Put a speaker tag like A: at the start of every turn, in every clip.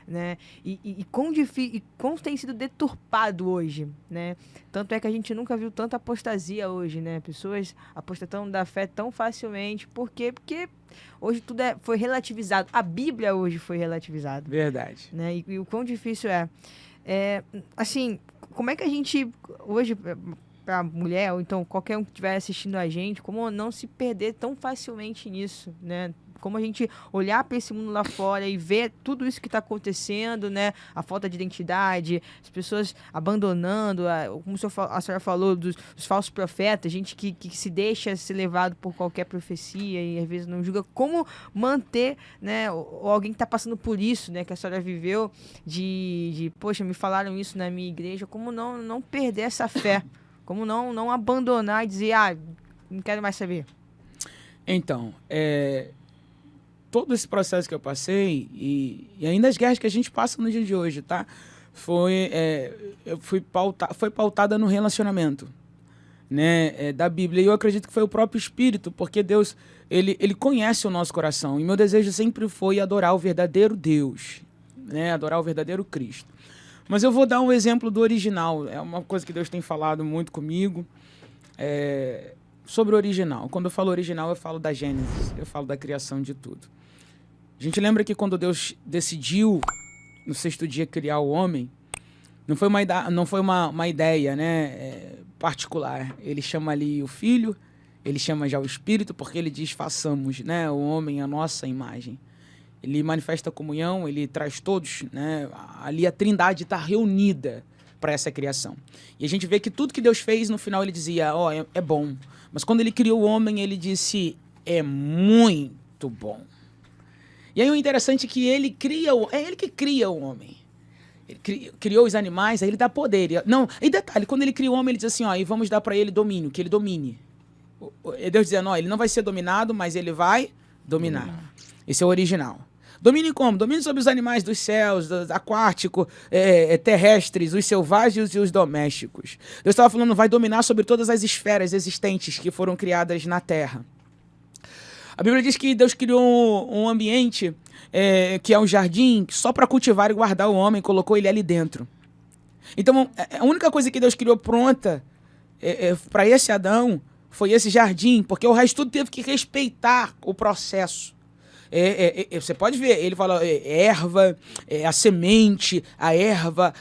A: né? E quão tem sido deturpado hoje, né? Tanto é que a gente nunca viu tanta apostasia hoje, né? Pessoas apostatando da fé tão facilmente. Por quê? Porque hoje tudo foi relativizado. A Bíblia hoje foi relativizada.
B: Verdade.
A: Né? E o quão difícil assim, como é que a gente, hoje, para a mulher, ou então qualquer um que estiver assistindo a gente, como não se perder tão facilmente nisso, né? Como a gente olhar para esse mundo lá fora e ver tudo isso que está acontecendo, né? A falta de identidade, as pessoas abandonando, como a senhora falou, dos falsos profetas, gente que se deixa ser levado por qualquer profecia e às vezes não julga. Como manter, né? Ou alguém que está passando por isso, né? Que a senhora viveu, poxa, me falaram isso na minha igreja, como não perder essa fé? Como não abandonar e dizer, não quero mais saber?
B: Então, todo esse processo que eu passei e ainda as guerras que a gente passa no dia de hoje, tá? Foi pautada no relacionamento, né? Da Bíblia. E eu acredito que foi o próprio Espírito, porque Deus, ele conhece o nosso coração. E meu desejo sempre foi adorar o verdadeiro Deus, né? Adorar o verdadeiro Cristo. Mas eu vou dar um exemplo do original. É uma coisa que Deus tem falado muito comigo. Sobre o original. Quando eu falo original, eu falo da Gênesis. Eu falo da criação de tudo. A gente lembra que quando Deus decidiu, no sexto dia, criar o homem, não foi uma ideia, né, particular. Ele chama ali o Filho, ele chama já o Espírito, porque ele diz, façamos, né, o homem à nossa imagem. Ele manifesta a comunhão, ele traz todos, né, ali a Trindade está reunida para essa criação. E a gente vê que tudo que Deus fez, no final ele dizia, é bom. Mas quando ele criou o homem, ele disse, é muito bom. E aí o interessante é que ele que cria o homem. Ele criou os animais, aí ele dá poder. E detalhe, quando ele cria o homem, ele diz assim, e vamos dar para ele domínio, que ele domine. Deus dizendo, ele não vai ser dominado, mas ele vai dominar. Esse é o original. Domine como? Domine sobre os animais dos céus, aquáticos, terrestres, os selvagens e os domésticos. Deus estava falando, vai dominar sobre todas as esferas existentes que foram criadas na Terra. A Bíblia diz que Deus criou um ambiente, que é um jardim, só para cultivar e guardar o homem, colocou ele ali dentro. Então, a única coisa que Deus criou pronta para esse Adão foi esse jardim, porque o resto tudo teve que respeitar o processo. Você pode ver, ele fala erva, a semente, a erva,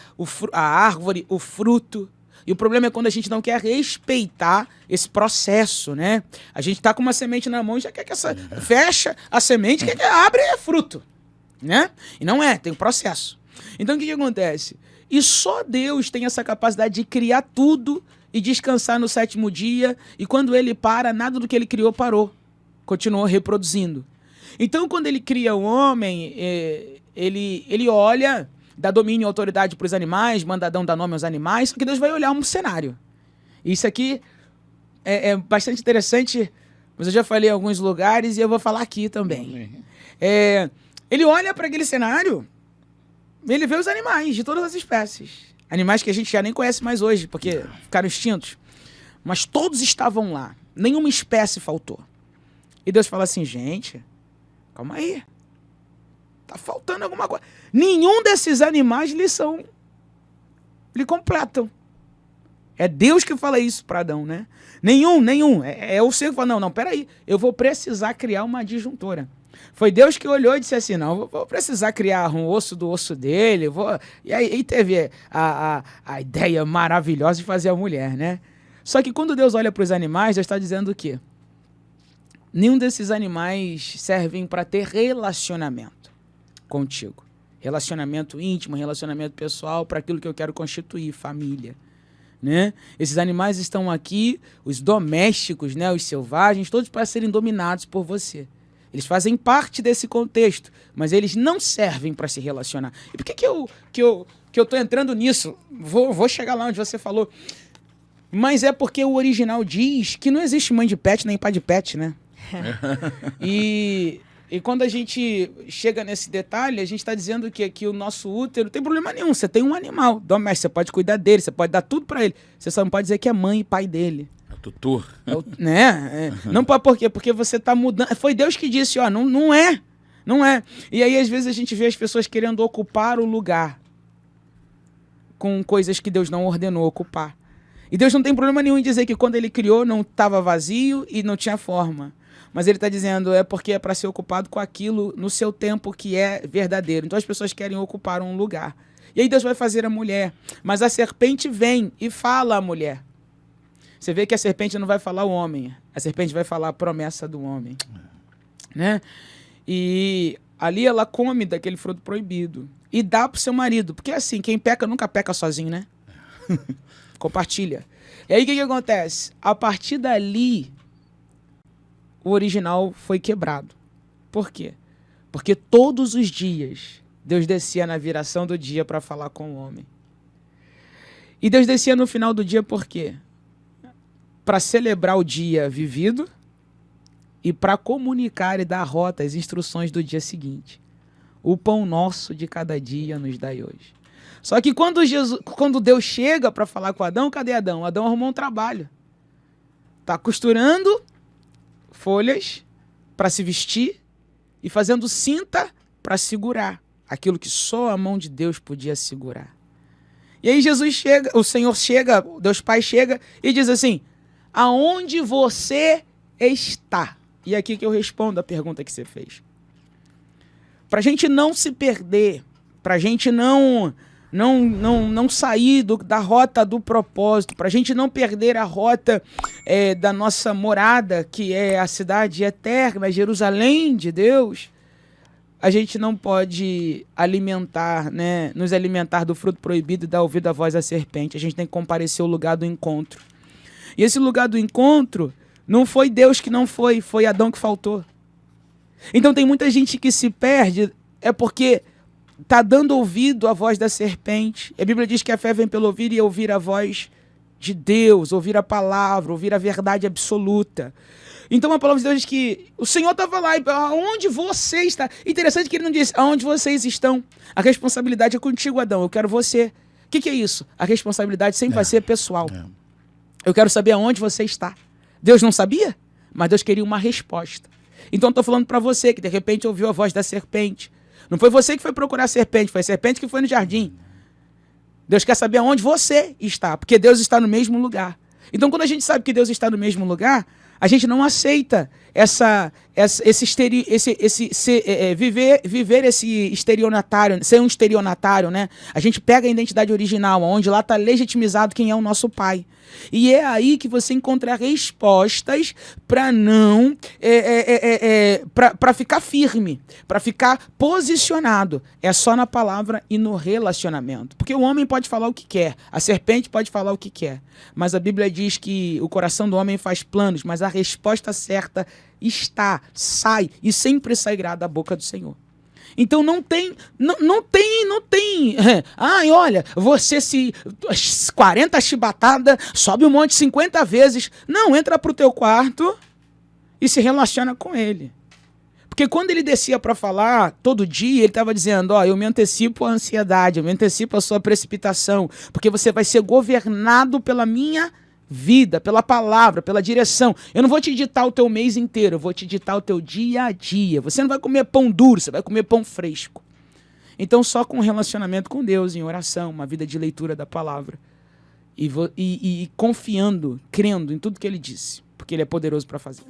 B: a árvore, o fruto. E o problema é quando a gente não quer respeitar esse processo, né? A gente tá com uma semente na mão e já quer que fecha a semente, quer que abre fruto, né? E não tem um processo. Então o que acontece? E só Deus tem essa capacidade de criar tudo e descansar no sétimo dia, e quando ele para, nada do que ele criou parou. Continuou reproduzindo. Então quando ele cria o homem, ele olha, dá domínio e autoridade para os animais, manda Adão dar nome aos animais, só que Deus vai olhar um cenário. Isso aqui é bastante interessante, mas eu já falei em alguns lugares e eu vou falar aqui também. Ele olha para aquele cenário, ele vê os animais de todas as espécies. Animais que a gente já nem conhece mais hoje, porque ficaram extintos. Mas todos estavam lá, nenhuma espécie faltou. E Deus fala assim, gente, calma aí. Tá faltando alguma coisa. Nenhum desses animais lhe completam. É Deus que fala isso para Adão, né? Nenhum. É o ser que fala, não, peraí. Eu vou precisar criar uma adjuntora. Foi Deus que olhou e disse assim, não, vou precisar criar um osso do osso dele. E aí teve a ideia maravilhosa de fazer a mulher, né? Só que quando Deus olha para os animais, Deus está dizendo o quê? Nenhum desses animais servem para ter relacionamento contigo. Relacionamento íntimo, relacionamento pessoal, para aquilo que eu quero constituir, família. Né? Esses animais estão aqui, os domésticos, né? Os selvagens, todos para serem dominados por você. Eles fazem parte desse contexto, mas eles não servem para se relacionar. E por que eu tô entrando nisso? Vou chegar lá onde você falou. Mas é porque o original diz que não existe mãe de pet nem pai de pet, né? E quando a gente chega nesse detalhe, a gente está dizendo que o nosso útero não tem problema nenhum. Você tem um animal doméstico, você pode cuidar dele, você pode dar tudo para ele. Você só não pode dizer que é mãe e pai dele.
C: É o tutor.
B: Né? Não pode, por quê? Porque você está mudando. Foi Deus que disse, não é. Não é. E aí, às vezes, a gente vê as pessoas querendo ocupar o lugar com coisas que Deus não ordenou ocupar. E Deus não tem problema nenhum em dizer que quando ele criou não estava vazio e não tinha forma. Mas ele está dizendo é porque é para ser ocupado com aquilo no seu tempo que é verdadeiro. Então as pessoas querem ocupar um lugar. E aí Deus vai fazer a mulher. Mas a serpente vem e fala à mulher. Você vê que a serpente não vai falar o homem. A serpente vai falar a promessa do homem. Né? E ali ela come daquele fruto proibido. E dá pro seu marido. Porque assim, quem peca nunca peca sozinho, né? Compartilha. E aí o que acontece? A partir dali, o original foi quebrado. Por quê? Porque todos os dias Deus descia na viração do dia para falar com o homem. E Deus descia no final do dia por quê? Para celebrar o dia vivido e para comunicar e dar rota, as instruções do dia seguinte. O pão nosso de cada dia nos dai hoje. Só que quando Deus chega para falar com Adão, cadê Adão? Adão arrumou um trabalho. Tá costurando folhas para se vestir e fazendo cinta para segurar aquilo que só a mão de Deus podia segurar. E aí Jesus chega, o Senhor chega, Deus Pai chega e diz assim: aonde você está? E é aqui que eu respondo a pergunta que você fez. Para a gente não se perder, para a gente não sair da rota do propósito, para a gente não perder a rota da nossa morada, que é a cidade eterna, Jerusalém de Deus, a gente não pode nos alimentar do fruto proibido e dar ouvido à voz da serpente. A gente tem que comparecer ao lugar do encontro. E esse lugar do encontro não foi Deus que não foi Adão que faltou. Então tem muita gente que se perde, é porque está dando ouvido à voz da serpente. A Bíblia diz que a fé vem pelo ouvir e ouvir a voz de Deus, ouvir a palavra, ouvir a verdade absoluta. Então a palavra de Deus diz que o Senhor estava lá, e aonde você está? Interessante que ele não disse aonde vocês estão. A responsabilidade é contigo, Adão, eu quero você. O que é isso? A responsabilidade sempre vai ser pessoal. Eu quero saber aonde você está. Deus não sabia, mas Deus queria uma resposta. Então estou falando para você que de repente ouviu a voz da serpente. Não foi você que foi procurar a serpente, foi a serpente que foi no jardim. Deus quer saber aonde você está, porque Deus está no mesmo lugar. Então quando a gente sabe que Deus está no mesmo lugar, a gente não aceita viver esse estelionatário, ser um estelionatário, né? A gente pega a identidade original, onde lá está legitimizado quem é o nosso pai. E é aí que você encontra respostas para não para ficar firme, para ficar posicionado. É só na palavra e no relacionamento. Porque o homem pode falar o que quer, a serpente pode falar o que quer, mas a Bíblia diz que o coração do homem faz planos, mas a resposta certa sai e sempre sairá da boca do Senhor. Então não tem. Ai, olha, você 40 chibatadas, sobe um monte 50 vezes. Não, entra pro teu quarto e se relaciona com ele. Porque quando ele descia para falar todo dia, ele estava dizendo, eu me antecipo à ansiedade, eu me antecipo à sua precipitação, porque você vai ser governado pela minha vida, pela palavra, pela direção. Eu não vou te ditar o teu mês inteiro, eu vou te ditar o teu dia a dia. Você não vai comer pão duro, você vai comer pão fresco. Então só com um relacionamento com Deus, em oração, uma vida de leitura da palavra, e confiando, crendo em tudo que ele disse, porque ele é poderoso para fazer.